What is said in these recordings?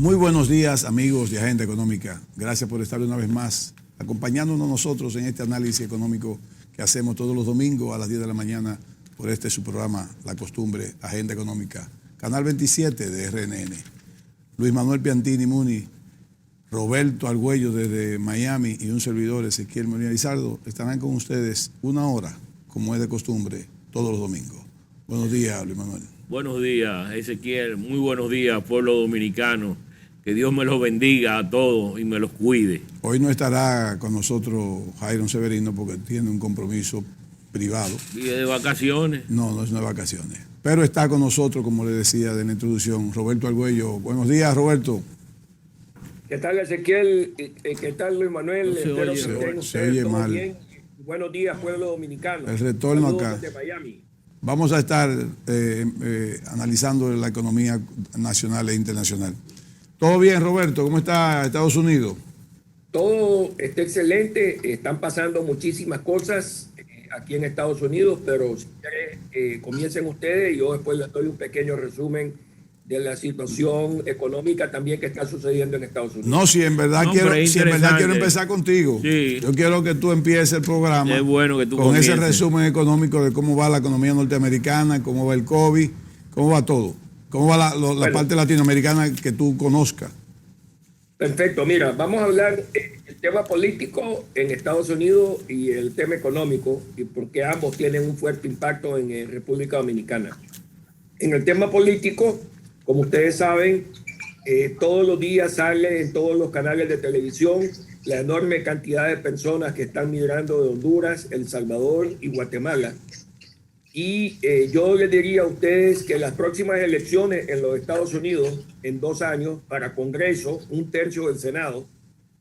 Muy buenos días, amigos de Agenda Económica. Gracias por estar una vez más acompañándonos nosotros en este análisis económico que hacemos todos los domingos a las 10 de la mañana por su programa La Costumbre, Agenda Económica, Canal 27 de RNN. Luis Manuel Piantini Muni, Roberto Argüello desde Miami y un servidor, Ezequiel Molina Lizardo, estarán con ustedes una hora, como es de costumbre, todos los domingos. Buenos días, Luis Manuel. Buenos días, Ezequiel. Muy buenos días, pueblo dominicano. Que Dios me los bendiga a todos y me los cuide. Hoy no estará con nosotros Jairo Severino porque tiene un compromiso privado. ¿Y de vacaciones? No, no es de vacaciones. Pero está con nosotros, como le decía de la introducción, Roberto Argüello. Buenos días, Roberto. ¿Qué tal, Ezequiel? ¿Qué tal, Luis Manuel? No se oye mal. Bien. Buenos días, pueblo dominicano. El retorno acá. Desde Miami. Vamos a estar analizando la economía nacional e internacional. ¿Todo bien, Roberto? ¿Cómo está Estados Unidos? Todo está excelente. Están pasando muchísimas cosas aquí en Estados Unidos, pero si quieren, comiencen ustedes y yo después les doy un pequeño resumen de la situación económica también que está sucediendo en Estados Unidos. No, si en verdad quiero empezar contigo. Sí. Yo quiero que tú empieces el programa que tú con comiences. ese resumen económico de cómo va la economía norteamericana, cómo va el COVID, cómo va todo. ¿Cómo va la parte latinoamericana que tú conozcas? Perfecto, mira, vamos a hablar del tema político en Estados Unidos y el tema económico, y porque ambos tienen un fuerte impacto en República Dominicana. En el tema político, como ustedes saben, todos los días sale en todos los canales de televisión la enorme cantidad de personas que están migrando de Honduras, El Salvador y Guatemala. Y yo les diría a ustedes que las próximas elecciones en los Estados Unidos, en 2 años, para Congreso, 1/3 del Senado,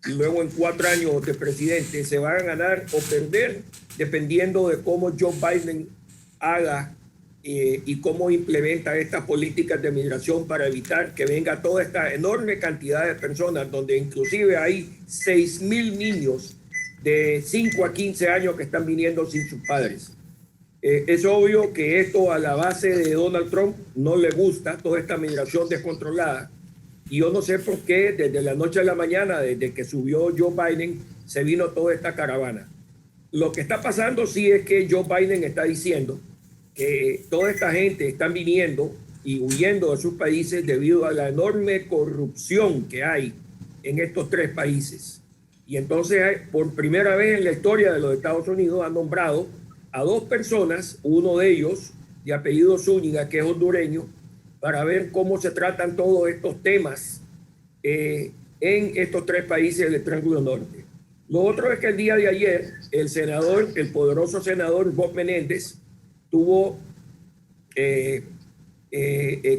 y luego en 4 años de presidente, se van a ganar o perder dependiendo de cómo Joe Biden haga y cómo implementa estas políticas de migración para evitar que venga toda esta enorme cantidad de personas, donde inclusive hay 6,000 niños de 5 a 15 años que están viniendo sin sus padres. Es obvio que esto a la base de Donald Trump no le gusta, toda esta migración descontrolada. Y yo no sé por qué desde la noche a la mañana, desde que subió Joe Biden, se vino toda esta caravana. Lo que está pasando sí es que Joe Biden está diciendo que toda esta gente está viniendo y huyendo de sus países debido a la enorme corrupción que hay en estos 3 países. Y entonces, por primera vez en la historia de los Estados Unidos, han nombrado a 2 personas, uno de ellos de apellido Zúñiga, que es hondureño, para ver cómo se tratan todos estos temas en estos 3 países del Triángulo Norte. Lo otro es que el día de ayer, el poderoso senador Bob Menéndez, tuvo,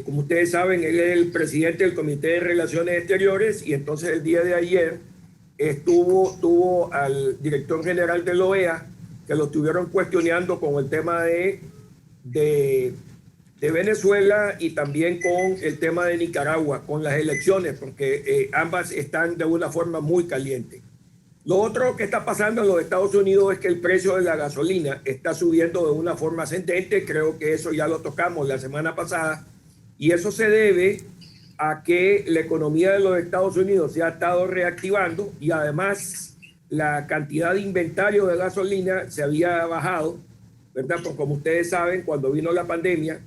como ustedes saben, él es el presidente del Comité de Relaciones Exteriores, y entonces el día de ayer tuvo al director general de la OEA, que lo estuvieron cuestionando con el tema de Venezuela y también con el tema de Nicaragua, con las elecciones, porque ambas están de una forma muy caliente. Lo otro que está pasando en los Estados Unidos es que el precio de la gasolina está subiendo de una forma ascendente. Creo que eso ya lo tocamos la semana pasada, y eso se debe a que la economía de los Estados Unidos se ha estado reactivando, y además la cantidad de inventario de gasolina se había bajado, ¿verdad? Porque como ustedes saben, cuando vino la pandemia,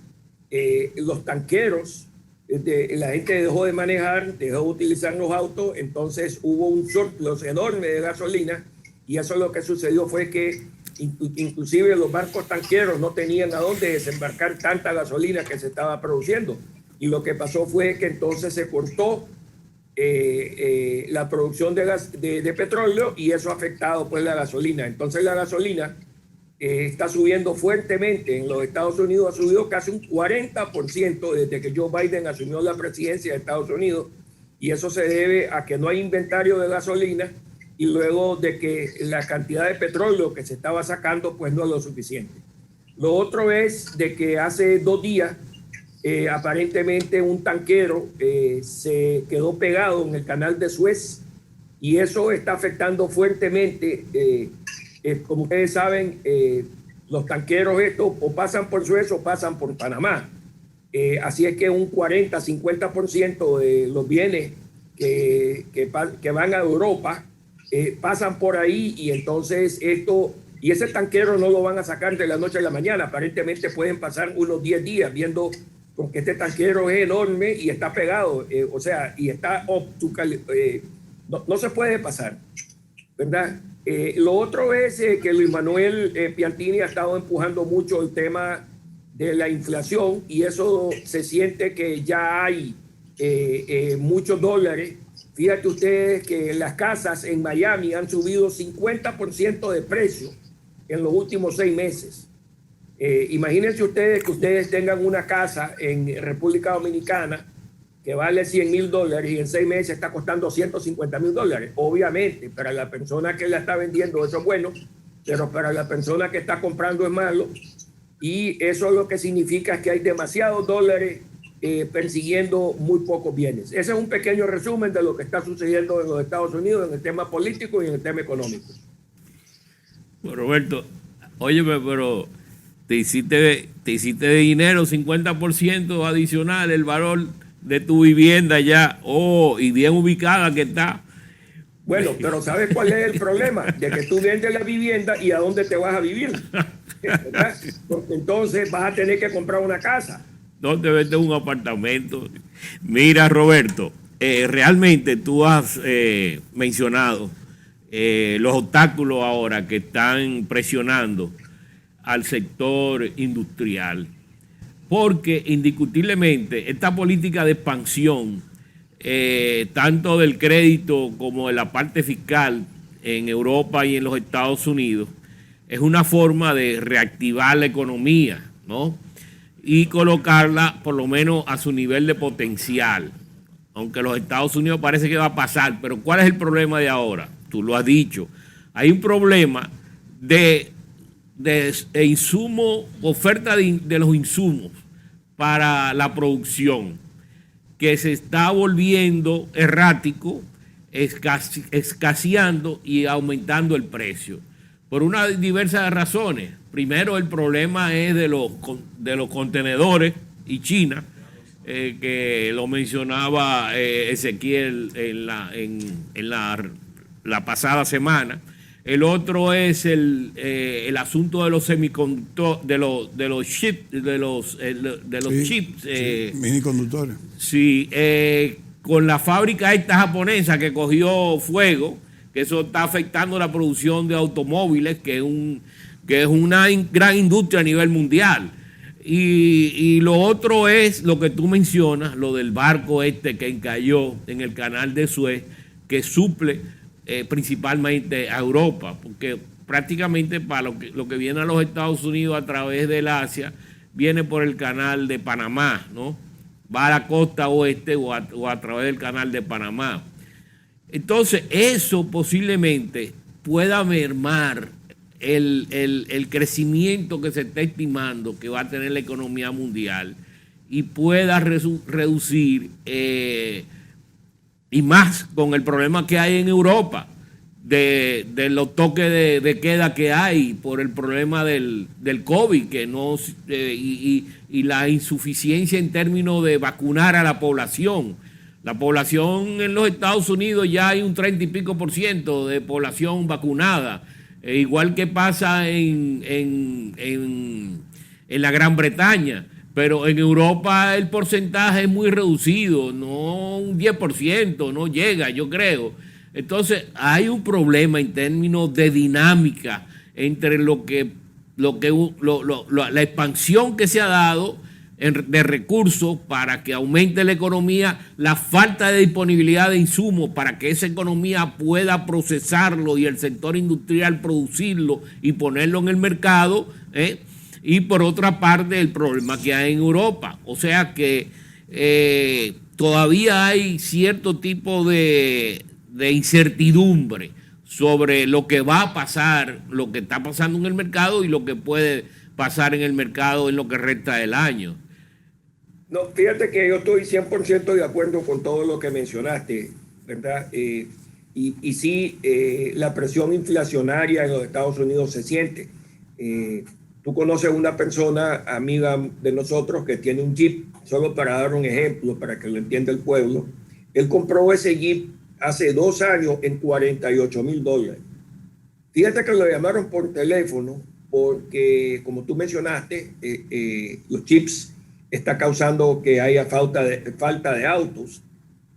los tanqueros, la gente dejó de manejar, dejó de utilizar los autos, entonces hubo un surplus enorme de gasolina, y eso lo que sucedió fue que inclusive los barcos tanqueros no tenían a dónde desembarcar tanta gasolina que se estaba produciendo, y lo que pasó fue que entonces se cortó la producción de petróleo, y eso ha afectado pues la gasolina. Entonces la gasolina está subiendo fuertemente en los Estados Unidos, ha subido casi un 40% desde que Joe Biden asumió la presidencia de Estados Unidos, y eso se debe a que no hay inventario de gasolina, y luego de que la cantidad de petróleo que se estaba sacando pues no es lo suficiente. Lo otro es de que hace 2 días aparentemente un tanquero se quedó pegado en el canal de Suez, y eso está afectando fuertemente. Como ustedes saben, los tanqueros estos o pasan por Suez o pasan por Panamá. Así es que un 40-50% de los bienes que van a Europa, pasan por ahí y entonces y ese tanquero no lo van a sacar de la noche a la mañana. Aparentemente pueden pasar unos 10 días viendo con que este tanquero es enorme y está pegado, o sea, y está no se puede pasar, ¿verdad? Lo otro es que Luis Manuel Piantini ha estado empujando mucho el tema de la inflación y eso se siente que ya hay muchos dólares. Fíjate ustedes que las casas en Miami han subido 50% de precio en los últimos 6 meses. Imagínense ustedes que ustedes tengan una casa en República Dominicana que vale $100,000 y en 6 meses está costando $150,000. Obviamente, para la persona que la está vendiendo eso es bueno, pero para la persona que está comprando es malo. Y eso lo que significa es que hay demasiados dólares persiguiendo muy pocos bienes. Ese es un pequeño resumen de lo que está sucediendo en los Estados Unidos en el tema político y en el tema económico. Bueno, Roberto, óyeme, pero te hiciste de dinero 50% adicional el valor de tu vivienda ya, y bien ubicada que está. Bueno, pero ¿sabes cuál es el problema? De que tú vendes la vivienda y a dónde te vas a vivir, ¿verdad? Porque entonces vas a tener que comprar una casa. ¿Dónde vendes un apartamento? Mira, Roberto, realmente tú has mencionado los obstáculos ahora que están presionando al sector industrial, porque indiscutiblemente esta política de expansión, tanto del crédito como de la parte fiscal en Europa y en los Estados Unidos, es una forma de reactivar la economía, ¿no? Y colocarla por lo menos a su nivel de potencial, aunque los Estados Unidos parece que va a pasar. Pero ¿cuál es el problema de ahora? Tú lo has dicho, hay un problema de insumo, oferta de los insumos para la producción, que se está volviendo errático, escaseando y aumentando el precio, por una diversas razones. Primero, el problema es de los contenedores y China, que lo mencionaba Ezequiel en la pasada semana. El otro es el asunto de los semiconductores, de los chips, chips. Miniconductores. Sí, con la fábrica esta japonesa que cogió fuego, que eso está afectando la producción de automóviles, que es una gran industria a nivel mundial. Y lo otro es lo que tú mencionas, lo del barco que encalló en el canal de Suez, que suple principalmente a Europa, porque prácticamente para lo que viene a los Estados Unidos a través del Asia, viene por el canal de Panamá, ¿no? Va a la costa oeste o a través del canal de Panamá. Entonces, eso posiblemente pueda mermar el crecimiento que se está estimando que va a tener la economía mundial y pueda reducir, y más con el problema que hay en Europa, de los toques de queda que hay por el problema del COVID, que no y la insuficiencia en términos de vacunar a la población. La población en los Estados Unidos ya hay un 30 y pico % de población vacunada, igual que pasa en la Gran Bretaña, pero en Europa el porcentaje es muy reducido, no un 10%, no llega, yo creo. Entonces hay un problema en términos de dinámica entre la expansión que se ha dado de recursos para que aumente la economía, la falta de disponibilidad de insumos para que esa economía pueda procesarlo y el sector industrial producirlo y ponerlo en el mercado, y por otra parte el problema que hay en Europa. O sea que todavía hay cierto tipo de incertidumbre sobre lo que va a pasar, lo que está pasando en el mercado y lo que puede pasar en el mercado en lo que resta del año. No, fíjate que yo estoy 100% de acuerdo con todo lo que mencionaste, ¿verdad? Y sí, la presión inflacionaria en los Estados Unidos se siente. Tú conoces una persona, amiga de nosotros, que tiene un Jeep, solo para dar un ejemplo, para que lo entienda el pueblo, Él compró ese Jeep hace 2 años en $48,000. Fíjate que lo llamaron por teléfono porque, como tú mencionaste, los chips está causando que haya falta de autos.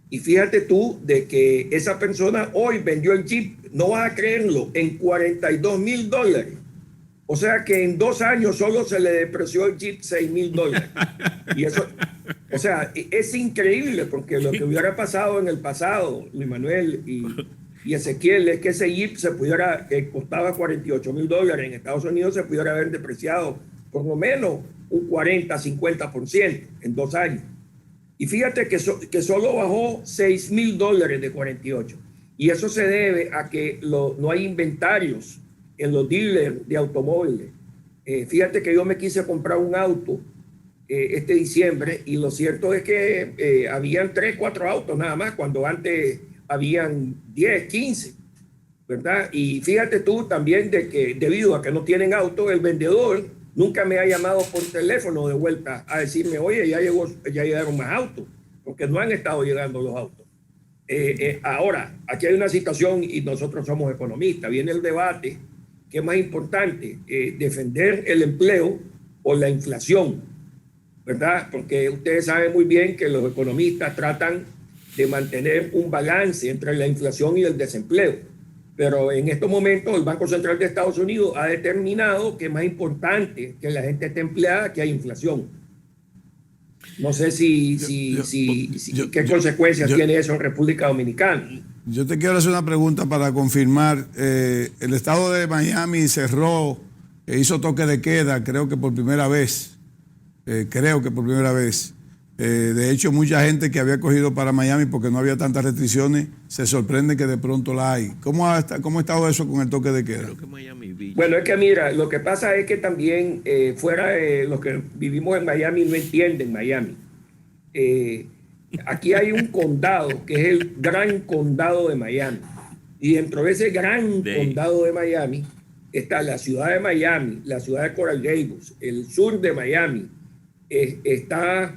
Y fíjate tú de que esa persona hoy vendió el Jeep, no vas a creerlo, en $42,000. O sea que en 2 años solo se le depreció el Jeep $6,000. Y eso, o sea, es increíble porque lo que hubiera pasado en el pasado, Luis Manuel y Ezequiel, es que ese Jeep que costaba $48,000 en Estados Unidos, se pudiera haber depreciado por lo menos un 40-50% en 2 años. Y fíjate que solo bajó $6,000 de 48. Y eso se debe a que no hay inventarios en los dealers de automóviles. Fíjate que yo me quise comprar un auto este diciembre y lo cierto es que habían 3-4 autos nada más, cuando antes habían 10, 15, ¿verdad? Y fíjate tú también de que debido a que no tienen auto, el vendedor nunca me ha llamado por teléfono de vuelta a decirme, oye, ya llegaron más autos, porque no han estado llegando los autos. Ahora, aquí hay una situación y nosotros somos economistas. Viene el debate, ¿qué es más importante? Defender el empleo o la inflación, ¿verdad? Porque ustedes saben muy bien que los economistas tratan de mantener un balance entre la inflación y el desempleo. Pero en estos momentos el Banco Central de Estados Unidos ha determinado que es más importante que la gente esté empleada que hay inflación. No sé qué consecuencias tiene eso en República Dominicana. Yo te quiero hacer una pregunta para confirmar. El estado de Miami cerró, hizo toque de queda, creo que por primera vez. De hecho, mucha gente que había cogido para Miami porque no había tantas restricciones, se sorprende que de pronto la hay. ¿Cómo ha estado eso con el toque de queda? Bueno, es que mira, lo que pasa es que también los que vivimos en Miami no entienden Miami. Aquí hay un condado que es el Gran Condado de Miami. Y dentro de ese Gran Condado de Miami está la ciudad de Miami, la ciudad de Coral Gables, el sur de Miami. Está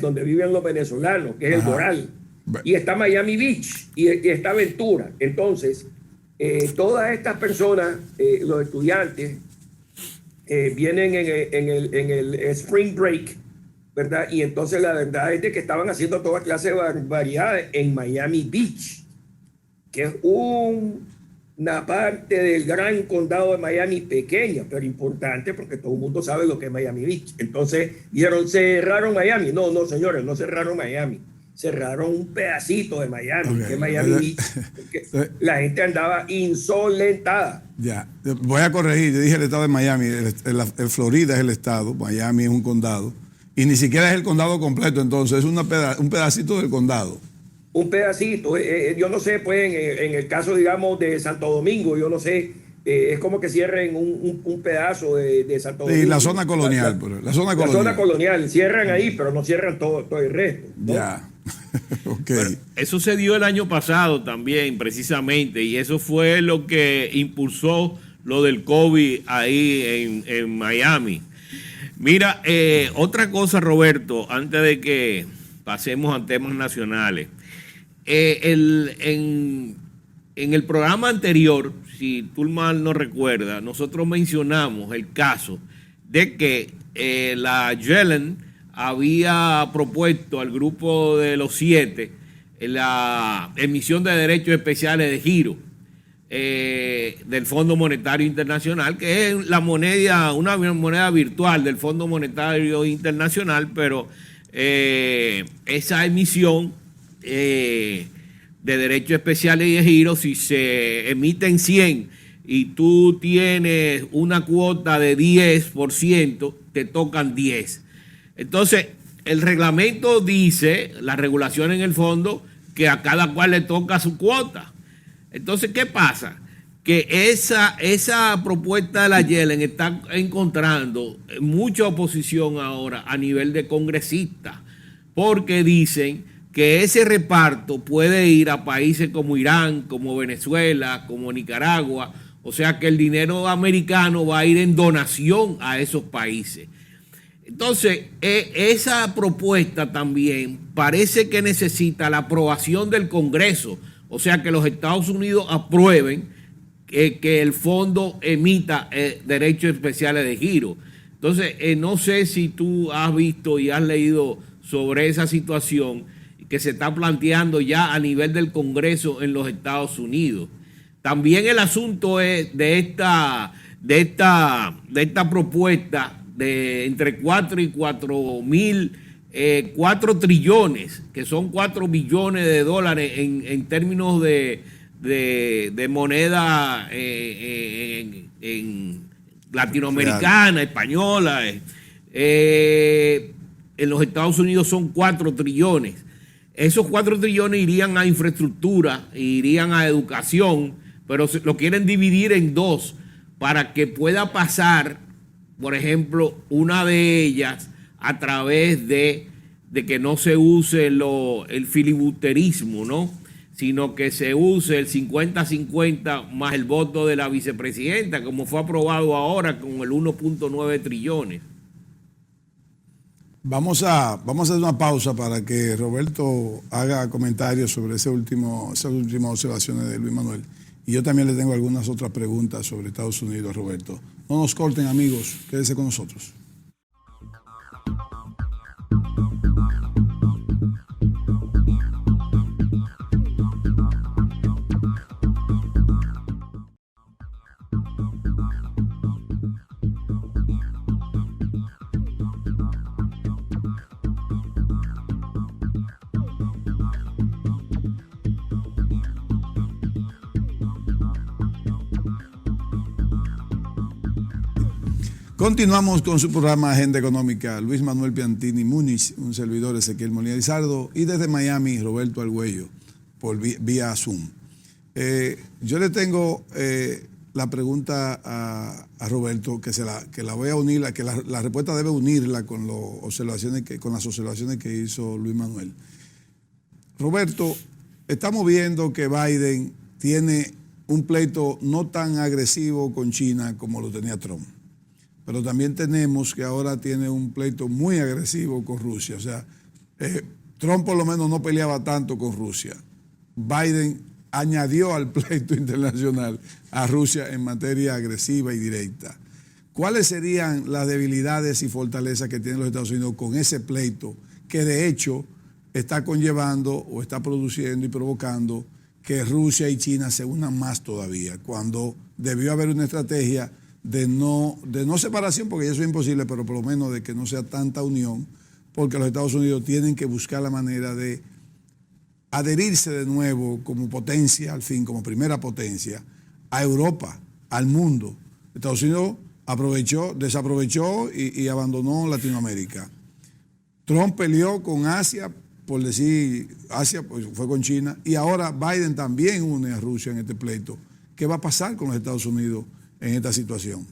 donde viven los venezolanos, que es el Doral, y está Miami Beach y está Ventura. Entonces, todas estas personas, los estudiantes, vienen en el Spring Break, ¿verdad? Y entonces la verdad es de que estaban haciendo toda clase de barbaridades en Miami Beach, que es una parte del Gran Condado de Miami pequeña, pero importante porque todo el mundo sabe lo que es Miami Beach. Entonces dijeron, ¿cerraron Miami? No, señores, no cerraron Miami. Cerraron un pedacito de Miami, que es Miami Beach. Porque la gente andaba insolentada. Ya, voy a corregir, yo dije el estado de Miami, el Florida es el estado, Miami es un condado, y ni siquiera es el condado completo, entonces es un pedacito del condado. Un pedacito, yo no sé, pues en el caso, digamos, de Santo Domingo, yo no sé, es como que cierren un pedazo de Santo Domingo. Sí, la zona colonial. La zona colonial, cierran ahí, pero no cierran todo el resto, ¿no? Ya. Okay. Bueno, eso se dio el año pasado también, precisamente, y eso fue lo que impulsó lo del COVID ahí en Miami. Mira, otra cosa, Roberto, antes de que pasemos a temas nacionales. En el programa anterior, si tú mal no recuerdas, nosotros mencionamos el caso de que la Yellen había propuesto al grupo de los 7 la emisión de derechos especiales de giro del Fondo Monetario Internacional, que es una moneda virtual del Fondo Monetario Internacional, pero esa emisión de derechos especiales y de giro, si se emiten 100 y tú tienes una cuota de 10%, te tocan 10. Entonces, el reglamento dice, la regulación en el fondo, que a cada cual le toca su cuota. Entonces, ¿qué pasa? Que esa propuesta de la Yellen está encontrando mucha oposición ahora a nivel de congresistas, porque dicen que ese reparto puede ir a países como Irán, como Venezuela, como Nicaragua, o sea que el dinero americano va a ir en donación a esos países. Entonces, esa propuesta también parece que necesita la aprobación del Congreso, o sea, que los Estados Unidos aprueben que el fondo emita derechos especiales de giro. Entonces, no sé si tú has visto y has leído sobre esa situación que se está planteando ya a nivel del Congreso en los Estados Unidos. También el asunto es de esta propuesta de entre 4 y 4 trillones, que son 4 billones de dólares en términos de moneda en latinoamericana, española. En los Estados Unidos son 4 trillones. Esos 4 trillones irían a infraestructura, irían a educación, pero lo quieren dividir en 2 para que pueda pasar, por ejemplo, una de ellas a través de que no se use el filibusterismo, ¿no? Sino que se use el 50-50 más el voto de la vicepresidenta, como fue aprobado ahora con el 1.9 trillones. Vamos a hacer una pausa para que Roberto haga comentarios sobre esas últimas observaciones de Luis Manuel. Y yo también le tengo algunas otras preguntas sobre Estados Unidos, Roberto. No nos corten, amigos, quédense con nosotros. Continuamos con su programa Agenda Económica. Luis Manuel Piantini Múnich, un servidor Ezequiel Molina Lizardo, y desde Miami Roberto Argüello por vía Zoom. Yo le tengo la pregunta a Roberto, que la voy a unir, que la respuesta debe unirla con las observaciones que hizo Luis Manuel. Roberto, estamos viendo que Biden tiene un pleito no tan agresivo con China como lo tenía Trump. Pero también tenemos que ahora tiene un pleito muy agresivo con Rusia. O sea, Trump por lo menos no peleaba tanto con Rusia. Biden añadió al pleito internacional a Rusia en materia agresiva y directa. ¿Cuáles serían las debilidades y fortalezas que tienen los Estados Unidos con ese pleito que de hecho está conllevando o está produciendo y provocando que Rusia y China se unan más todavía, cuando debió haber una estrategia de no separación, porque eso es imposible, pero por lo menos de que no sea tanta unión, porque los Estados Unidos tienen que buscar la manera de adherirse de nuevo como potencia, al fin, como primera potencia, a Europa, al mundo. Estados Unidos desaprovechó y abandonó Latinoamérica. Trump peleó con Asia, por decir Asia, pues fue con China, y ahora Biden también une a Rusia en este pleito. ¿Qué va a pasar con los Estados Unidos en esta situación?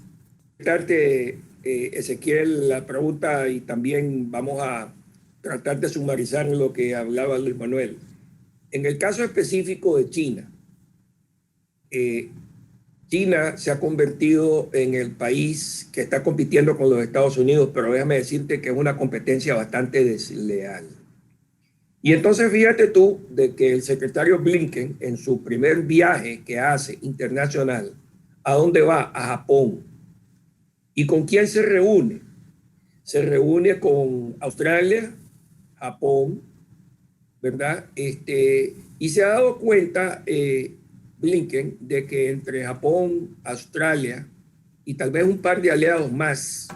Ezequiel, la pregunta, y también vamos a tratar de sumarizar lo que hablaba Luis Manuel. En el caso específico de China, China se ha convertido en el país que está compitiendo con los Estados Unidos, pero déjame decirte que es una competencia bastante desleal. Y entonces fíjate tú de que el secretario Blinken, en su primer viaje que hace internacional, ¿a dónde va? A Japón. ¿Y con quién se reúne? Se reúne con Australia, Japón, ¿verdad? Y se ha dado cuenta Blinken de que entre Japón, Australia y tal vez un par de aliados más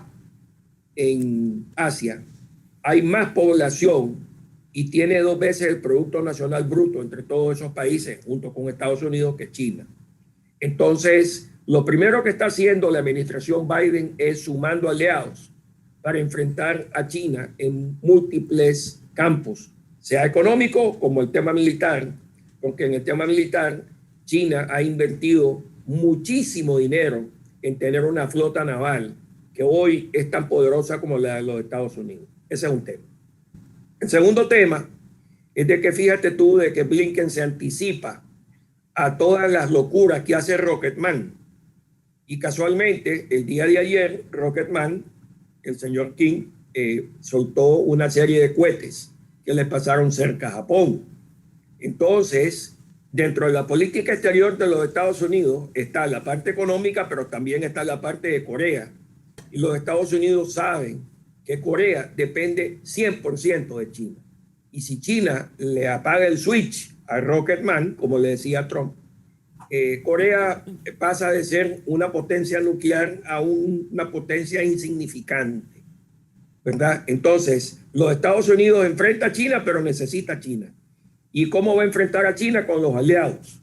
en Asia, hay más población y tiene 2 veces el Producto Nacional Bruto entre todos esos países, junto con Estados Unidos, que China. Entonces, lo primero que está haciendo la administración Biden es sumando aliados para enfrentar a China en múltiples campos, sea económico como el tema militar, porque en el tema militar China ha invertido muchísimo dinero en tener una flota naval que hoy es tan poderosa como la de los Estados Unidos. Ese es un tema. El segundo tema es de que fíjate tú de que Blinken se anticipa a todas las locuras que hace Rocketman. Y casualmente, el día de ayer, Rocketman, el señor King, soltó una serie de cohetes que le pasaron cerca a Japón. Entonces, dentro de la política exterior de los Estados Unidos está la parte económica, pero también está la parte de Corea. Y los Estados Unidos saben que Corea depende 100% de China. Y si China le apaga el switch a Rocketman, como le decía Trump, Corea pasa de ser una potencia nuclear a una potencia insignificante, ¿verdad? Entonces, los Estados Unidos enfrenta a China, pero necesita a China. ¿Y cómo va a enfrentar a China? Con los aliados,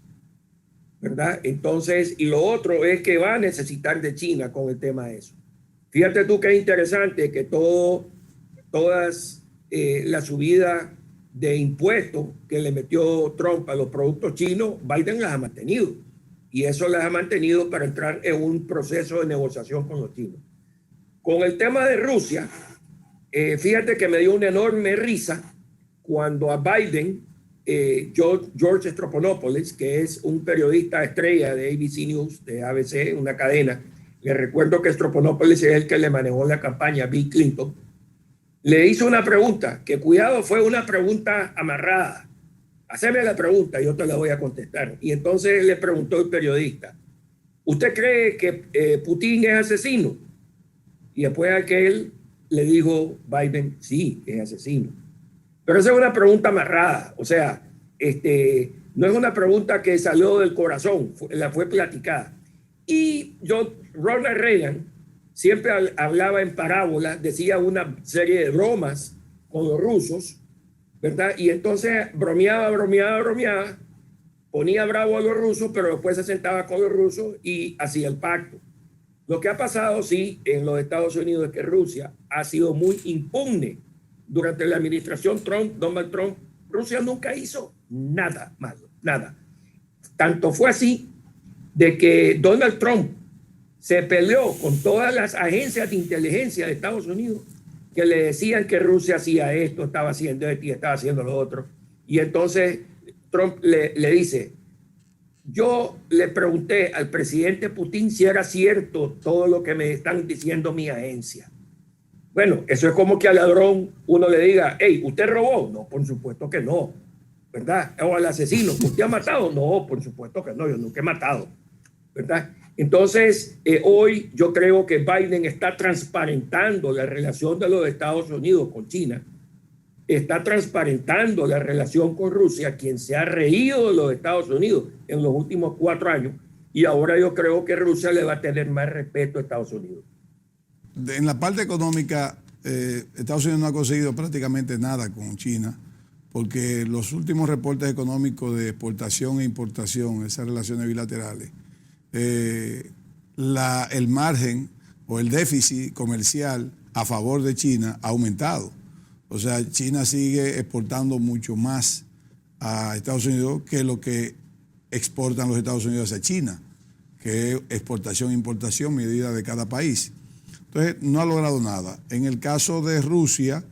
¿verdad? Entonces, y lo otro es que va a necesitar de China con el tema de eso. Fíjate tú que es interesante que todas la subida de impuestos que le metió Trump a los productos chinos, Biden las ha mantenido. Y eso las ha mantenido para entrar en un proceso de negociación con los chinos. Con el tema de Rusia, fíjate que me dio una enorme risa cuando a Biden, George Stephanopoulos, que es un periodista estrella de ABC News, de ABC, una cadena, le recuerdo que Stephanopoulos es el que le manejó la campaña a Bill Clinton, le hizo una pregunta, que cuidado, fue una pregunta amarrada. Haceme la pregunta, yo te la voy a contestar. Y entonces le preguntó el periodista, ¿usted cree que Putin es asesino? Y después aquel le dijo Biden, sí, es asesino. Pero esa es una pregunta amarrada, o sea, no es una pregunta que salió del corazón, la fue platicada. Y Ronald Reagan siempre hablaba en parábolas, decía una serie de bromas con los rusos, ¿verdad? Y entonces bromeaba, ponía bravo a los rusos, pero después se sentaba con los rusos y hacía el pacto. Lo que ha pasado, sí, en los Estados Unidos es que Rusia ha sido muy impugne. Durante la administración Donald Trump, Rusia nunca hizo nada malo, nada. Tanto fue así de que Donald Trump se peleó con todas las agencias de inteligencia de Estados Unidos que le decían que Rusia hacía esto, estaba haciendo esto y estaba haciendo lo otro. Y entonces Trump le dice, yo le pregunté al presidente Putin si era cierto todo lo que me están diciendo mi agencia. Bueno, eso es como que al ladrón uno le diga, hey, ¿usted robó? No, por supuesto que no, ¿verdad? O al asesino, ¿usted ha matado? No, por supuesto que no, yo nunca he matado, ¿verdad? Entonces, hoy yo creo que Biden está transparentando la relación de los Estados Unidos con China, está transparentando la relación con Rusia, quien se ha reído de los Estados Unidos en los últimos 4 años, y ahora yo creo que Rusia le va a tener más respeto a Estados Unidos. En la parte económica, Estados Unidos no ha conseguido prácticamente nada con China, porque los últimos reportes económicos de exportación e importación, esas relaciones bilaterales, el margen o el déficit comercial a favor de China ha aumentado. O sea, China sigue exportando mucho más a Estados Unidos que lo que exportan los Estados Unidos a China, que es exportación e importación medida de cada país. Entonces, no ha logrado nada. En el caso de Rusia,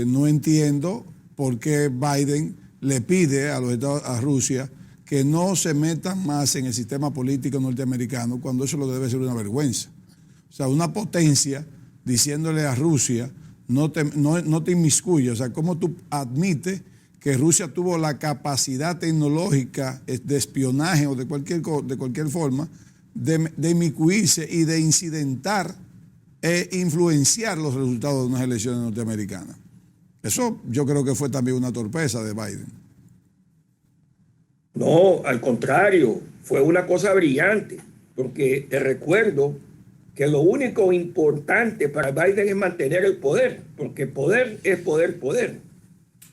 no entiendo por qué Biden le pide a Rusia que no se metan más en el sistema político norteamericano, cuando eso lo debe ser una vergüenza. O sea, una potencia diciéndole a Rusia, no te inmiscuyas. O sea, ¿cómo tú admites que Rusia tuvo la capacidad tecnológica de espionaje o de cualquier forma de inmiscuirse y de incidentar e influenciar los resultados de unas elecciones norteamericanas? Eso yo creo que fue también una torpeza de Biden. No, al contrario, fue una cosa brillante, porque te recuerdo que lo único importante para Biden es mantener el poder, porque poder es poder.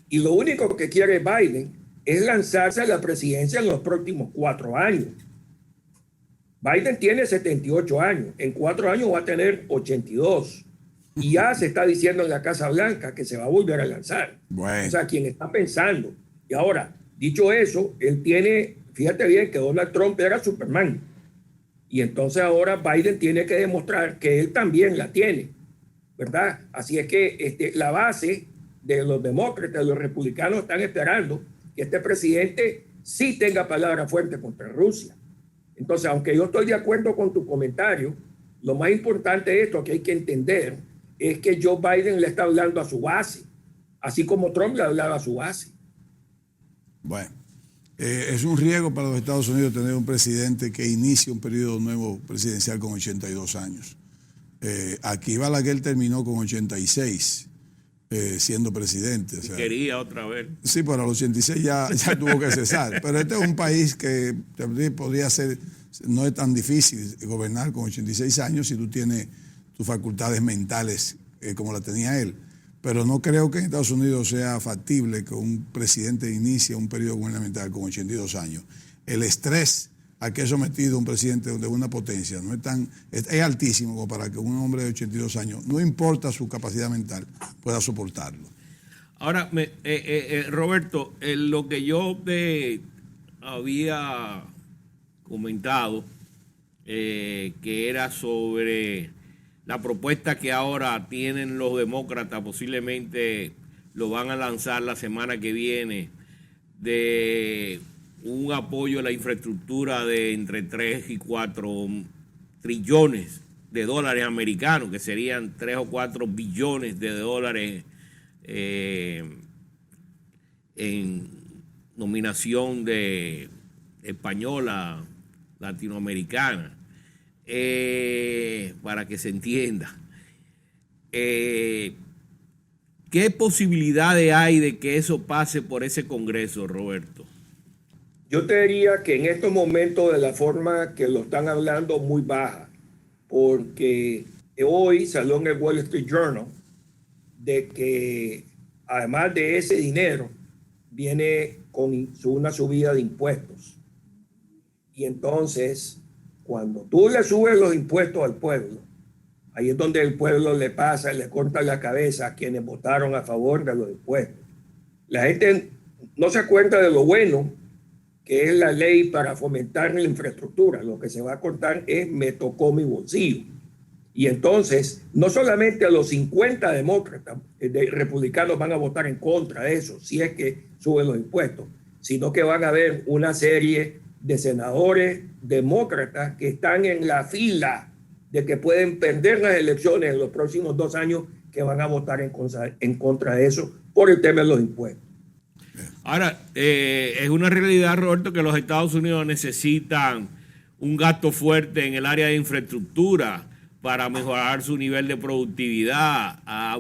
Y lo único que quiere Biden es lanzarse a la presidencia en los próximos 4 años. Biden tiene 78 años, en 4 años va a tener 82. Y ya se está diciendo en la Casa Blanca que se va a volver a lanzar. Bueno. O sea, quien está pensando. Y ahora, dicho eso, él tiene, fíjate bien que Donald Trump era Superman. Y entonces ahora Biden tiene que demostrar que él también la tiene, ¿verdad? Así es que la base de los demócratas, de los republicanos, están esperando que este presidente sí tenga palabra fuerte contra Rusia. Entonces, aunque yo estoy de acuerdo con tu comentario, lo más importante de esto que hay que entender es que Joe Biden le está hablando a su base, así como Trump le hablaba a su base. Bueno, es un riesgo para los Estados Unidos tener un presidente que inicie un periodo nuevo presidencial con 82 años. Aquí Balaguer terminó con 86 siendo presidente. O sea, quería otra vez. Sí, pero a los 86 ya tuvo que cesar. Pero este es un país que podría ser, no es tan difícil gobernar con 86 años si tú tienes tus facultades mentales como la tenía él. Pero no creo que en Estados Unidos sea factible que un presidente inicie un periodo gubernamental con 82 años. El estrés a que es sometido un presidente de una potencia no es altísimo como para que un hombre de 82 años, no importa su capacidad mental, pueda soportarlo. Ahora, Roberto, lo que yo te había comentado, que era sobre la propuesta que ahora tienen los demócratas, posiblemente lo van a lanzar la semana que viene, de un apoyo a la infraestructura de entre 3 y 4 trillones de dólares americanos, que serían 3 o 4 billones de dólares en nominación de española latinoamericana, para que se entienda. ¿Qué posibilidades hay de que eso pase por ese Congreso, Roberto? Yo te diría que en estos momentos, de la forma que lo están hablando, muy baja, porque hoy salió en el Wall Street Journal de que además de ese dinero viene con una subida de impuestos. Y entonces, cuando tú le subes los impuestos al pueblo, ahí es donde el pueblo le corta la cabeza a quienes votaron a favor de los impuestos. La gente no se acuerda de lo bueno que es la ley para fomentar la infraestructura. Lo que se va a cortar es me tocó mi bolsillo. Y entonces, no solamente a los 50 demócratas, republicanos van a votar en contra de eso, si es que suben los impuestos, sino que van a haber una serie de senadores demócratas que están en la fila de que pueden perder las elecciones en los próximos 2 años, que van a votar en contra de eso por el tema de los impuestos. Ahora, es una realidad, Roberto, que los Estados Unidos necesitan un gasto fuerte en el área de infraestructura para mejorar su nivel de productividad. Ha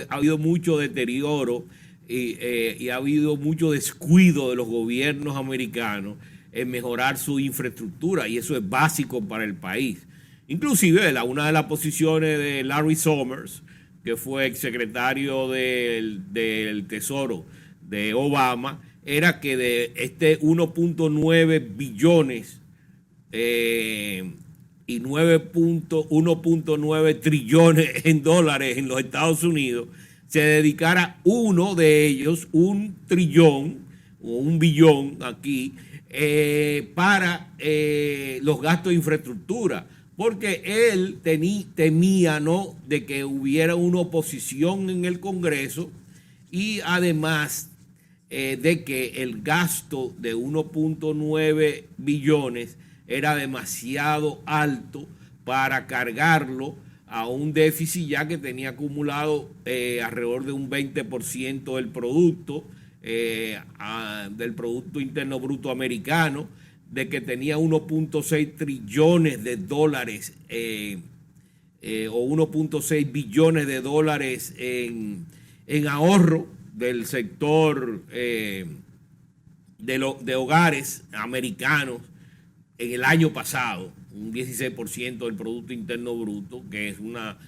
habido mucho deterioro y ha habido mucho descuido de los gobiernos americanos en mejorar su infraestructura, y eso es básico para el país. Inclusive una de las posiciones de Larry Summers, que fue exsecretario del Tesoro de Obama, era que de este 1.9 billones y 1.9 trillones en dólares en los Estados Unidos, se dedicara uno de ellos, 1 trillón o 1 billón aquí, para los gastos de infraestructura, porque él temía, ¿no?, de que hubiera una oposición en el Congreso, y además de que el gasto de 1.9 billones era demasiado alto para cargarlo a un déficit ya que tenía acumulado alrededor de un 20% del producto, del Producto Interno Bruto americano, de que tenía 1.6 trillones de dólares o 1.6 billones de dólares en ahorro del sector de hogares americanos en el año pasado, un 16% del Producto Interno Bruto, que es una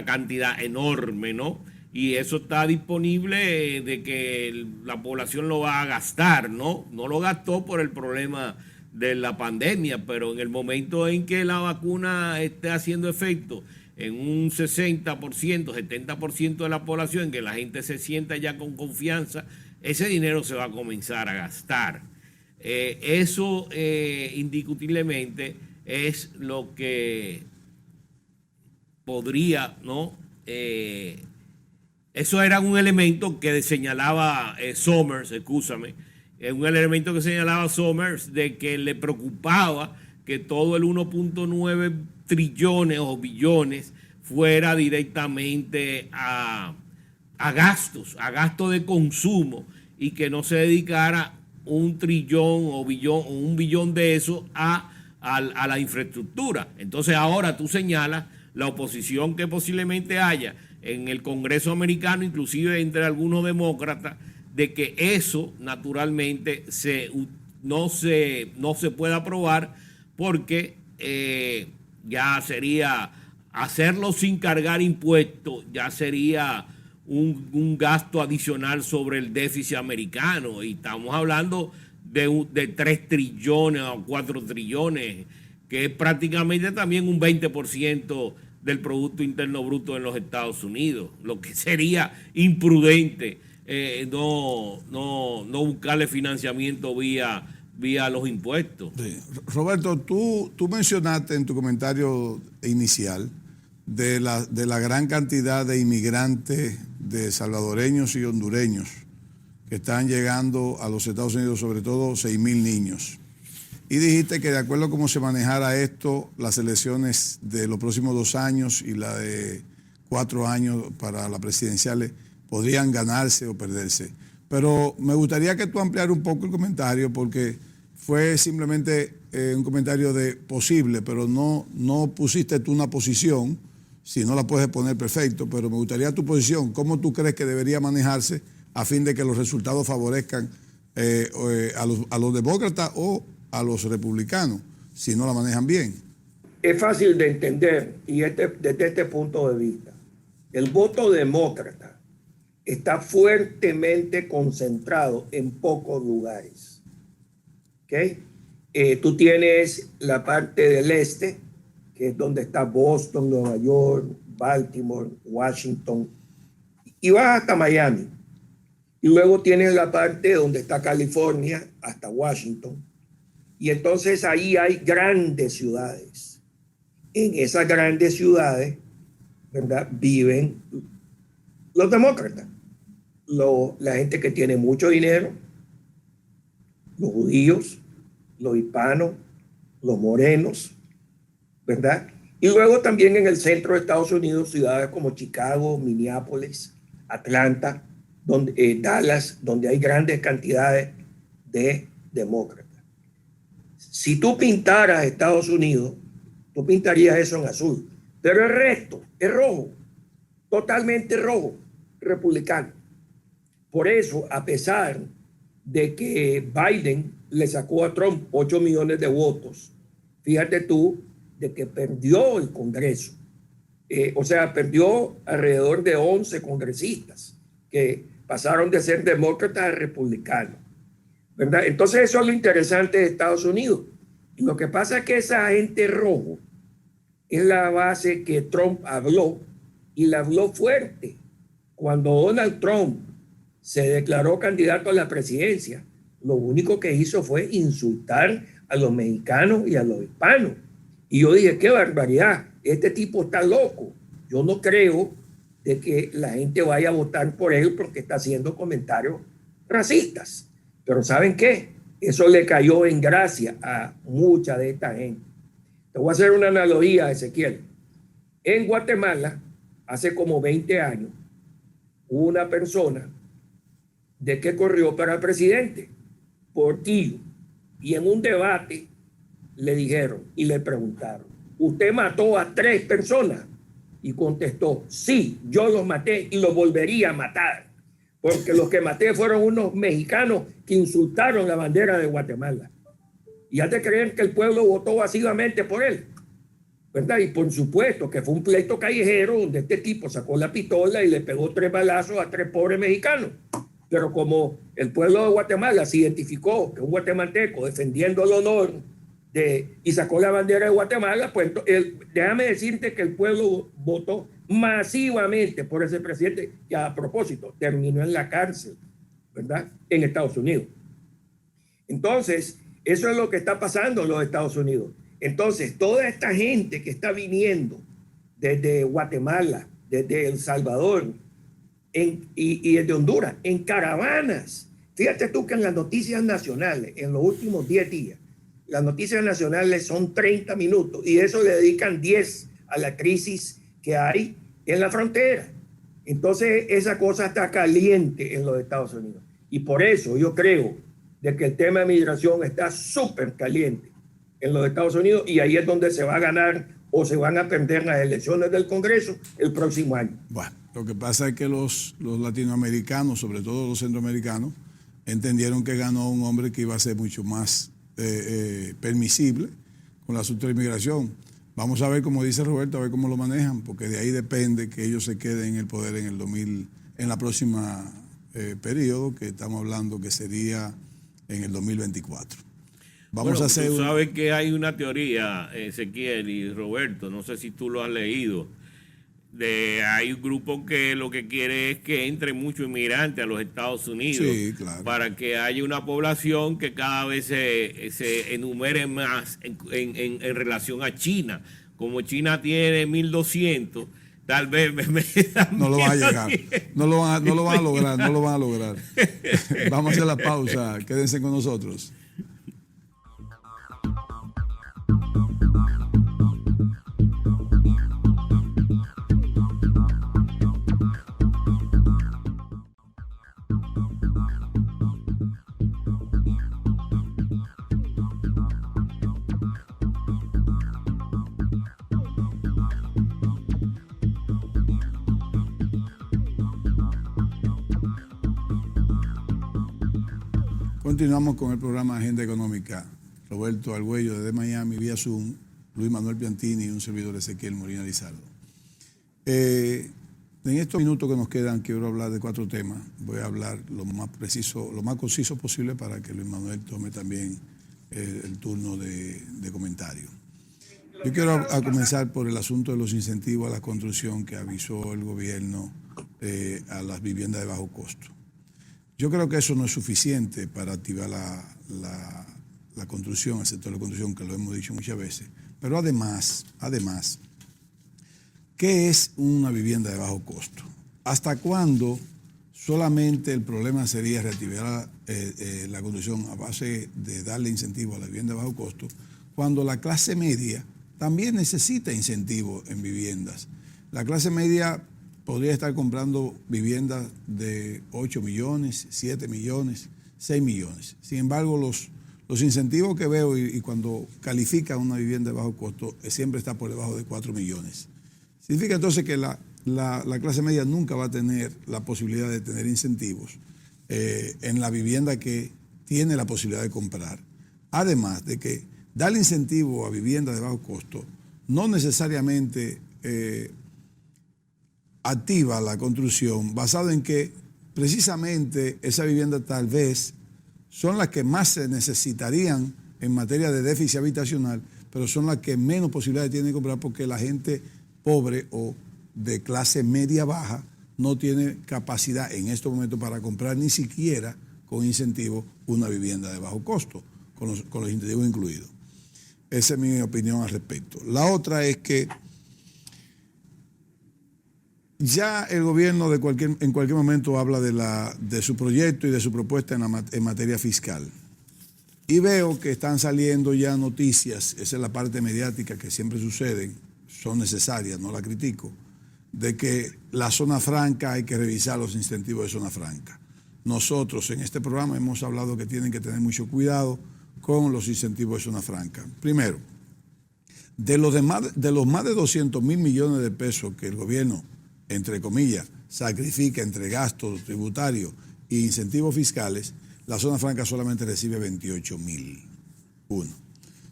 cantidad enorme, ¿no? Y eso está disponible de que la población lo va a gastar, ¿no? No lo gastó por el problema de la pandemia, pero en el momento en que la vacuna esté haciendo efecto en un 60%, 70% de la población, que la gente se sienta ya con confianza, ese dinero se va a comenzar a gastar. Eso indiscutiblemente es lo que podría, ¿no? Eso era un elemento que señalaba Summers, un elemento que señalaba Summers de que le preocupaba que todo el 1.9 trillones o billones fuera directamente a gastos de consumo, y que no se dedicara 1 trillón o un billón de eso a la infraestructura. Entonces ahora tú señalas la oposición que posiblemente haya en el Congreso americano, inclusive entre algunos demócratas, de que eso naturalmente no se puede aprobar, porque ya sería hacerlo sin cargar impuestos, ya sería un gasto adicional sobre el déficit americano, y estamos hablando de 3 trillones o 4 trillones, que es prácticamente también un 20% del Producto Interno Bruto en los Estados Unidos, lo que sería imprudente no buscarle financiamiento vía los impuestos. Sí. Roberto, tú mencionaste en tu comentario inicial de la gran cantidad de inmigrantes, de salvadoreños y hondureños que están llegando a los Estados Unidos, sobre todo 6,000 niños. Y dijiste que de acuerdo a cómo se manejara esto, las elecciones de los próximos 2 años y la de 4 años para las presidenciales podrían ganarse o perderse. Pero me gustaría que tú ampliaras un poco el comentario, porque fue simplemente un comentario de posible, pero no pusiste tú una posición. Si no la puedes poner, perfecto, pero me gustaría tu posición. ¿Cómo tú crees que debería manejarse a fin de que los resultados favorezcan a los demócratas o a los republicanos, si no la manejan bien? Es fácil de entender, y desde este punto de vista, el voto demócrata está fuertemente concentrado en pocos lugares. ¿Okay? Tú tienes la parte del este, que es donde está Boston, Nueva York, Baltimore, Washington, y vas hasta Miami. Y luego tienes la parte donde está California, hasta Washington. Y entonces ahí hay grandes ciudades. En esas grandes ciudades, ¿verdad?, viven los demócratas. La gente que tiene mucho dinero, los judíos, los hispanos, los morenos, ¿verdad? Y luego también en el centro de Estados Unidos, ciudades como Chicago, Minneapolis, Atlanta, Dallas, donde hay grandes cantidades de demócratas. Si tú pintaras Estados Unidos, tú pintarías eso en azul, pero el resto es rojo, totalmente rojo, republicano. Por eso, a pesar de que Biden le sacó a Trump 8 millones de votos, fíjate tú de que perdió el Congreso. O sea, perdió alrededor de 11 congresistas que pasaron de ser demócratas a republicanos, ¿verdad? Entonces eso es lo interesante de Estados Unidos. Y lo que pasa es que esa gente rojo es la base que Trump habló, y la habló fuerte. Cuando Donald Trump se declaró candidato a la presidencia, lo único que hizo fue insultar a los mexicanos y a los hispanos. Y yo dije, qué barbaridad, este tipo está loco. Yo no creo de que la gente vaya a votar por él porque está haciendo comentarios racistas. Pero ¿saben qué? Eso le cayó en gracia a mucha de esta gente. Te voy a hacer una analogía, Ezequiel. En Guatemala, hace como 20 años, una persona de que corrió para presidente, Portillo, y en un debate le dijeron y le preguntaron, ¿usted mató a 3 personas? Y contestó, sí, yo los maté y los volvería a matar, porque los que maté fueron unos mexicanos que insultaron la bandera de Guatemala. Y ya te creen que el pueblo votó masivamente por él, ¿verdad? Y por supuesto que fue un pleito callejero donde este tipo sacó la pistola y le pegó 3 balazos a 3 pobres mexicanos. Pero como el pueblo de Guatemala se identificó que un guatemalteco defendiendo el honor y sacó la bandera de Guatemala, pues déjame decirte que el pueblo votó masivamente por ese presidente, que a propósito terminó en la cárcel, ¿verdad?, en Estados Unidos. Entonces, eso es lo que está pasando en los Estados Unidos. Entonces, toda esta gente que está viniendo desde Guatemala, desde El Salvador y desde Honduras, en caravanas. Fíjate tú que en las noticias nacionales, en los últimos 10 días, las noticias nacionales son 30 minutos y eso le dedican 10 a la crisis que hay en la frontera. Entonces esa cosa está caliente en los Estados Unidos. Y por eso yo creo de que el tema de migración está súper caliente en los Estados Unidos, y ahí es donde se va a ganar o se van a perder las elecciones del Congreso el próximo año. Bueno, lo que pasa es que los latinoamericanos, sobre todo los centroamericanos, entendieron que ganó un hombre que iba a ser mucho más permisible con el asunto de la inmigración. Vamos a ver, como dice Roberto, a ver cómo lo manejan, porque de ahí depende que ellos se queden en el poder en la próxima periodo, que estamos hablando que sería en el 2024. Vamos a hacer. Tú sabes que hay una teoría, Ezequiel y Roberto, no sé si tú lo has leído, hay un grupo que lo que quiere es que entre muchos inmigrantes a los Estados Unidos, sí, claro, para que haya una población que cada vez se enumere más en relación a China. Como China tiene 1.200, tal vez no lo va a llegar, no lo van a lograr. Vamos a hacer la pausa, quédense con nosotros. Continuamos con el programa Agenda Económica. Roberto Argüello desde Miami, vía Zoom, Luis Manuel Piantini y un servidor Ezequiel Molina Lizardo. En estos minutos que nos quedan quiero hablar de 4 temas. Voy a hablar lo más preciso, lo más conciso posible para que Luis Manuel tome también el turno de comentario. Yo quiero comenzar por el asunto de los incentivos a la construcción que avisó el gobierno a las viviendas de bajo costo. Yo creo que eso no es suficiente para activar la construcción, el sector de la construcción, que lo hemos dicho muchas veces. Pero además, ¿qué es una vivienda de bajo costo? ¿Hasta cuándo solamente el problema sería reactivar la construcción a base de darle incentivo a la vivienda de bajo costo, cuando la clase media también necesita incentivos en viviendas? La clase media podría estar comprando viviendas de 8 millones, 7 millones, 6 millones. Sin embargo, los incentivos que veo y cuando califica una vivienda de bajo costo, siempre está por debajo de 4 millones. Significa entonces que la clase media nunca va a tener la posibilidad de tener incentivos en la vivienda que tiene la posibilidad de comprar. Además de que darle incentivo a viviendas de bajo costo no necesariamente activa la construcción, basado en que precisamente esa vivienda tal vez son las que más se necesitarían en materia de déficit habitacional, pero son las que menos posibilidades tienen de comprar porque la gente pobre o de clase media baja no tiene capacidad en estos momentos para comprar ni siquiera con incentivo una vivienda de bajo costo, con los incentivos incluidos. Esa es mi opinión al respecto. La otra es que ya el gobierno en cualquier momento habla de su proyecto y de su propuesta en materia fiscal. Y veo que están saliendo ya noticias, esa es la parte mediática que siempre suceden, son necesarias, no la critico, de que la zona franca hay que revisar los incentivos de zona franca. Nosotros en este programa hemos hablado que tienen que tener mucho cuidado con los incentivos de zona franca. Primero, de los más de 200 mil millones de pesos que el gobierno, entre comillas, sacrifica entre gastos tributarios e incentivos fiscales, la zona franca solamente recibe 28.000. Uno.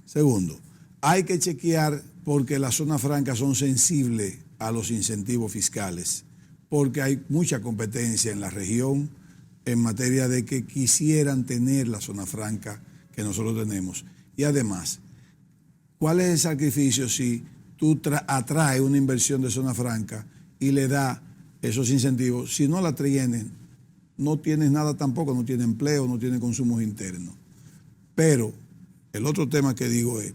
Segundo, hay que chequear porque las zonas francas son sensibles a los incentivos fiscales, porque hay mucha competencia en la región en materia de que quisieran tener la zona franca que nosotros tenemos. Y además, ¿cuál es el sacrificio si tú atraes una inversión de zona franca y le da esos incentivos? Si no la tienen, no tienes nada tampoco, no tiene empleo, no tiene consumos internos. Pero el otro tema que digo es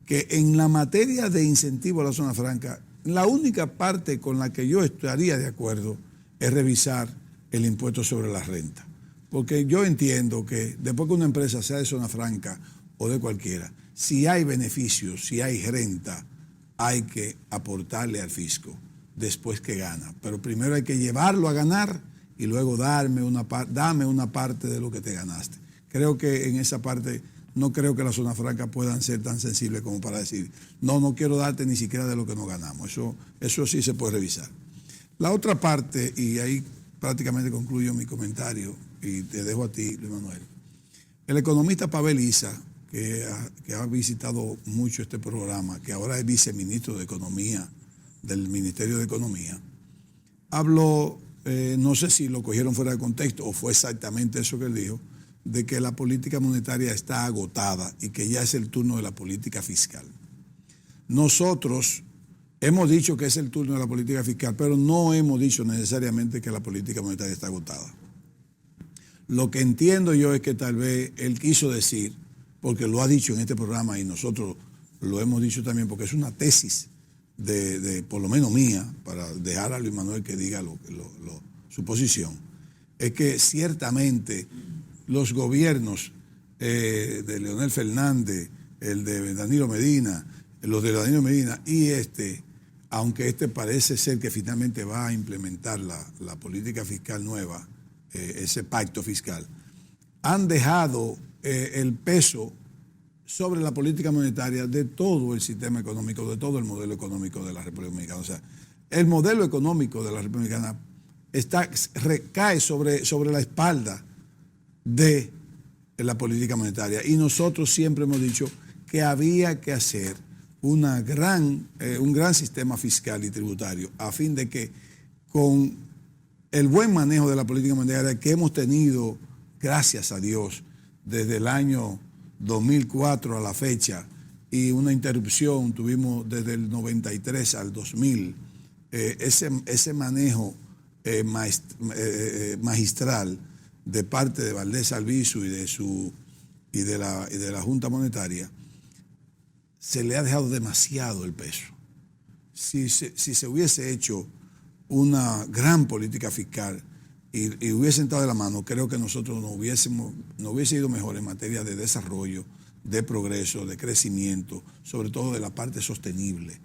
que en la materia de incentivo a la zona franca, la única parte con la que yo estaría de acuerdo es revisar el impuesto sobre la renta. Porque yo entiendo que después que una empresa sea de zona franca o de cualquiera, si hay beneficios, si hay renta, hay que aportarle al fisco después que gana. Pero primero hay que llevarlo a ganar y luego dame una parte de lo que te ganaste. Creo que en esa parte no creo que las zonas francas puedan ser tan sensibles como para decir, no quiero darte ni siquiera de lo que nos ganamos. Eso sí se puede revisar. La otra parte, y ahí prácticamente concluyo mi comentario y te dejo a ti, Luis Manuel. El economista Pavel Issa, que ha visitado mucho este programa, que ahora es viceministro de Economía del Ministerio de Economía, habló, no sé si lo cogieron fuera de contexto o fue exactamente eso que él dijo, de que la política monetaria está agotada y que ya es el turno de la política fiscal. Nosotros hemos dicho que es el turno de la política fiscal, pero no hemos dicho necesariamente que la política monetaria está agotada. Lo que entiendo yo es que tal vez él quiso decir, porque lo ha dicho en este programa y nosotros lo hemos dicho también, porque es una tesis de por lo menos mía, para dejar a Luis Manuel que diga su posición, es que ciertamente los gobiernos de Leonel Fernández, el de Danilo Medina, los de Danilo Medina y aunque parece ser que finalmente va a implementar la política fiscal nueva, ese pacto fiscal, han dejado el peso sobre la política monetaria de todo el sistema económico, de todo el modelo económico de la República Dominicana. O sea, el modelo económico de la República Dominicana recae sobre la espalda de la política monetaria. Y nosotros siempre hemos dicho que había que hacer un gran sistema fiscal y tributario a fin de que con el buen manejo de la política monetaria que hemos tenido, gracias a Dios, desde el año 2004 a la fecha, y una interrupción tuvimos desde el 93 al 2000, ese manejo magistral de parte de Valdés Albizu y de la Junta Monetaria, se le ha dejado demasiado el peso. Si se hubiese hecho una gran política fiscal y hubiese entrado de la mano, creo que nosotros nos hubiese ido mejor en materia de desarrollo, de progreso, de crecimiento, sobre todo de la parte sostenible.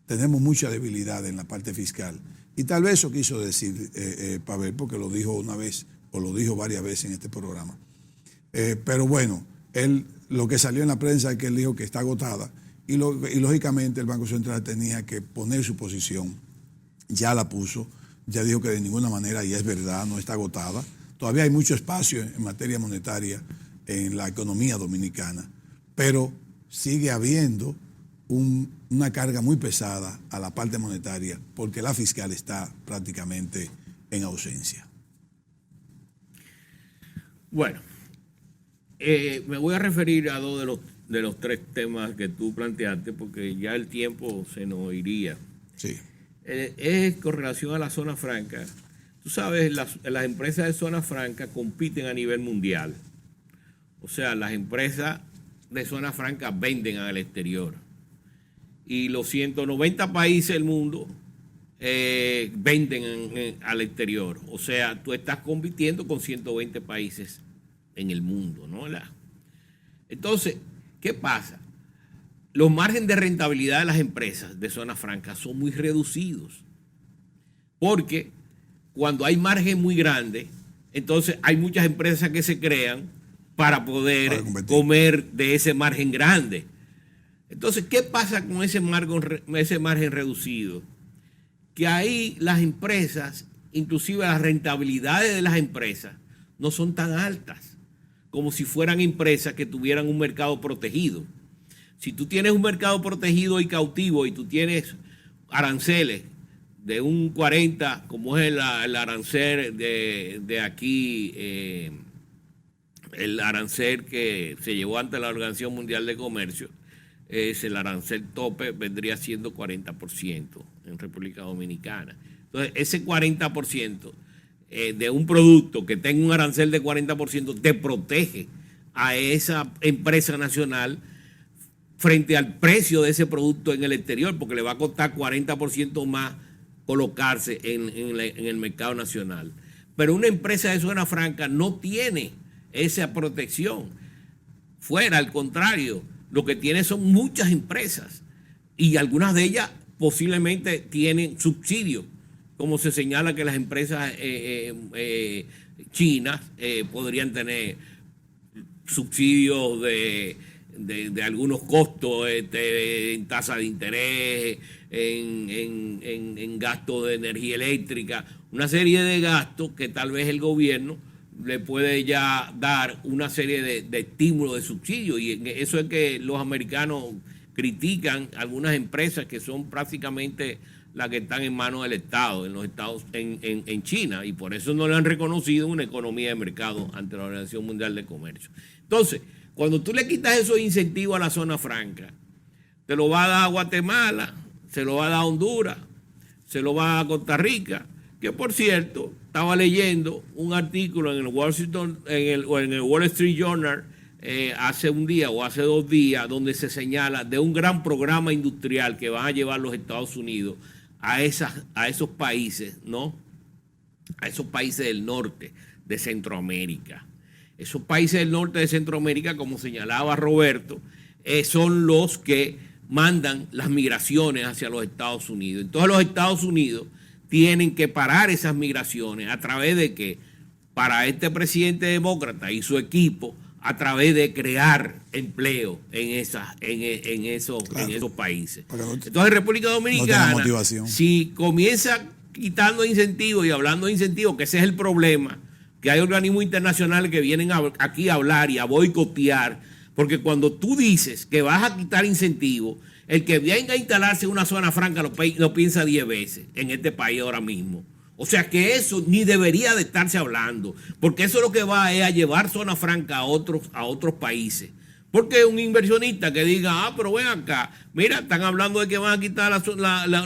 Tenemos mucha debilidad en la parte fiscal. Y tal vez eso quiso decir Pavel, porque lo dijo una vez, o lo dijo varias veces en este programa. Pero bueno, lo que salió en la prensa es que él dijo que está agotada y lógicamente el Banco Central tenía que poner su posición. Ya la puso, ya dijo que de ninguna manera, y es verdad, no está agotada. Todavía hay mucho espacio en materia monetaria en la economía dominicana, pero sigue habiendo una carga muy pesada a la parte monetaria porque la fiscal está prácticamente en ausencia. Bueno, me voy a referir a dos de los tres temas que tú planteaste porque ya el tiempo se nos iría. Sí. Es con relación a la zona franca. Tú sabes, las empresas de zona franca compiten a nivel mundial. O sea, las empresas de zona franca venden al exterior. Y los 190 países del mundo venden al exterior. O sea, tú estás compitiendo con 120 países en el mundo, ¿no? Entonces, ¿qué pasa? Los márgenes de rentabilidad de las empresas de zona franca son muy reducidos. Porque cuando hay margen muy grande, entonces hay muchas empresas que se crean para poder comer de ese margen grande. Entonces, ¿qué pasa con ese margen reducido? Que ahí las empresas, inclusive las rentabilidades de las empresas, no son tan altas como si fueran empresas que tuvieran un mercado protegido. Si tú tienes un mercado protegido y cautivo y tú tienes aranceles de un 40, como es el arancel de aquí, el arancel que se llevó ante la Organización Mundial de Comercio, el arancel tope vendría siendo 40% en República Dominicana. Entonces, ese 40% de un producto que tenga un arancel de 40% te protege a esa empresa nacional frente al precio de ese producto en el exterior, porque le va a costar 40% más colocarse en el mercado nacional. Pero una empresa de zona franca no tiene esa protección. Fuera, al contrario, lo que tiene son muchas empresas y algunas de ellas posiblemente tienen subsidios, como se señala que las empresas chinas podrían tener subsidios de algunos costos en tasa de interés, en gastos de energía eléctrica, una serie de gastos que tal vez el gobierno le puede ya dar una serie de estímulos, de subsidios, y eso es que los americanos critican algunas empresas que son prácticamente las que están en manos del Estado, en China, y por eso no le han reconocido una economía de mercado ante la Organización Mundial de Comercio. Entonces, cuando tú le quitas esos incentivos a la zona franca, te lo va a dar a Guatemala, se lo va a dar a Honduras, se lo va a dar a Costa Rica, que por cierto, estaba leyendo un artículo en el Wall Street Journal hace un día o hace 2 días, donde se señala de un gran programa industrial que van a llevar los Estados Unidos a esos países, ¿no? A esos países del norte de Centroamérica. Esos países del norte de Centroamérica, como señalaba Roberto, son los que mandan las migraciones hacia los Estados Unidos. Entonces los Estados Unidos tienen que parar esas migraciones a través de que, para este presidente demócrata y su equipo, a través de crear empleo en esos países. Entonces República Dominicana, si comienza quitando incentivos y hablando de incentivos, que ese es el problema, que hay organismos internacionales que vienen aquí a hablar y a boicotear, porque cuando tú dices que vas a quitar incentivos, el que venga a instalarse en una zona franca lo piensa 10 veces en este país ahora mismo. O sea que eso ni debería de estarse hablando, porque eso lo que va es a llevar zona franca a otros países. Porque un inversionista que diga, pero ven acá, mira, están hablando de que van a quitar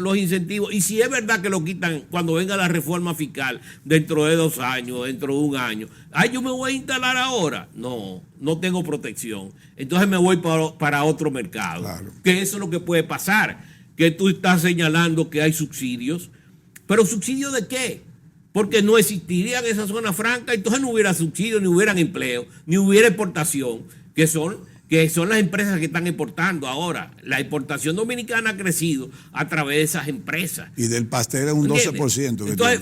los incentivos, y si es verdad que lo quitan cuando venga la reforma fiscal dentro de 2 años, dentro de 1 año, yo me voy a instalar ahora. No tengo protección. Entonces me voy para otro mercado. Claro. Que eso es lo que puede pasar, que tú estás señalando que hay subsidios, pero ¿subsidios de qué? Porque no existirían esas zonas francas, entonces no hubiera subsidios, ni hubieran empleo, ni hubiera exportación, que son las empresas que están exportando ahora. La exportación dominicana ha crecido a través de esas empresas. Y del pastel es un 12%. Entonces,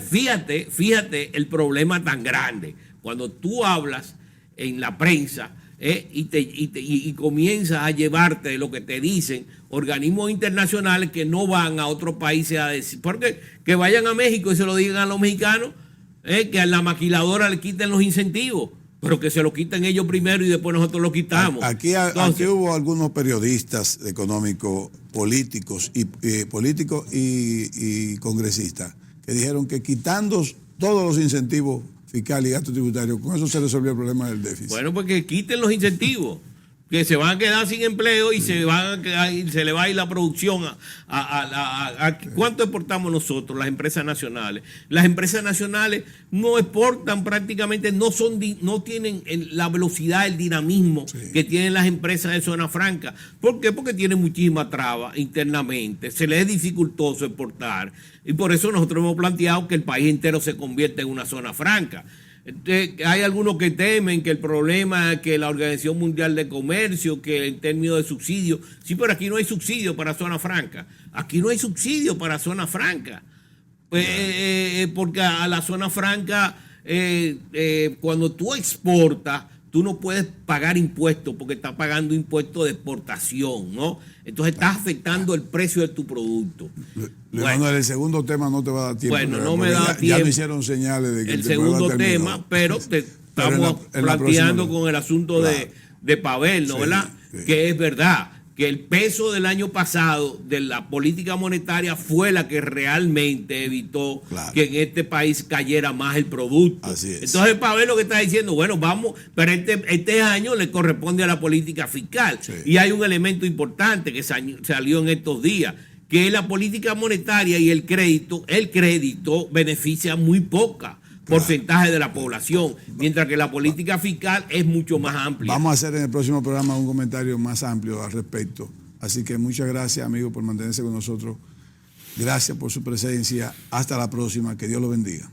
fíjate el problema tan grande. Cuando tú hablas en la prensa y comienzas a llevarte lo que te dicen organismos internacionales que no van a otros países a decir, porque que vayan a México y se lo digan a los mexicanos, que a la maquiladora le quiten los incentivos, pero que se lo quiten ellos primero y después nosotros lo quitamos. Aquí hubo algunos periodistas económicos, políticos y congresistas que dijeron que quitando todos los incentivos fiscales y gastos tributarios, con eso se resolvió el problema del déficit. Bueno, pues que quiten los incentivos, que se van a quedar sin empleo y se le va a ir la producción a ¿cuánto exportamos nosotros, las empresas nacionales? Las empresas nacionales no exportan prácticamente, no tienen la velocidad, el dinamismo que tienen las empresas de zona franca. ¿Por qué? Porque tienen muchísima traba internamente, se les es dificultoso exportar, y por eso nosotros hemos planteado que el país entero se convierta en una zona franca. Hay algunos que temen que el problema es que la Organización Mundial de Comercio, que en términos de subsidios, sí, pero aquí no hay subsidio para zona franca. Aquí no hay subsidio para zona franca. Porque a la zona franca, cuando tú exportas, tú no puedes pagar impuestos porque estás pagando impuestos de exportación, ¿no? Entonces estás afectando el precio de tu producto. Bueno, el segundo tema no te va a dar tiempo. Bueno, no me da tiempo. Ya me hicieron señales de que el segundo tema, pero te estamos planteando con el asunto de Pavel, ¿no? ¿Verdad? Sí. Que es verdad que el peso del año pasado de la política monetaria fue la que realmente evitó que en este país cayera más el producto. Así es. Entonces, Pavel lo que está diciendo, bueno, vamos, pero este año le corresponde a la política fiscal. Sí. Y hay un elemento importante que salió en estos días, que la política monetaria y el crédito beneficia muy poca porcentaje de la población, mientras que la política fiscal es mucho más amplia. Vamos a hacer en el próximo programa un comentario más amplio al respecto. Así que muchas gracias, amigos, por mantenerse con nosotros. Gracias por su presencia. Hasta la próxima. Que Dios lo bendiga.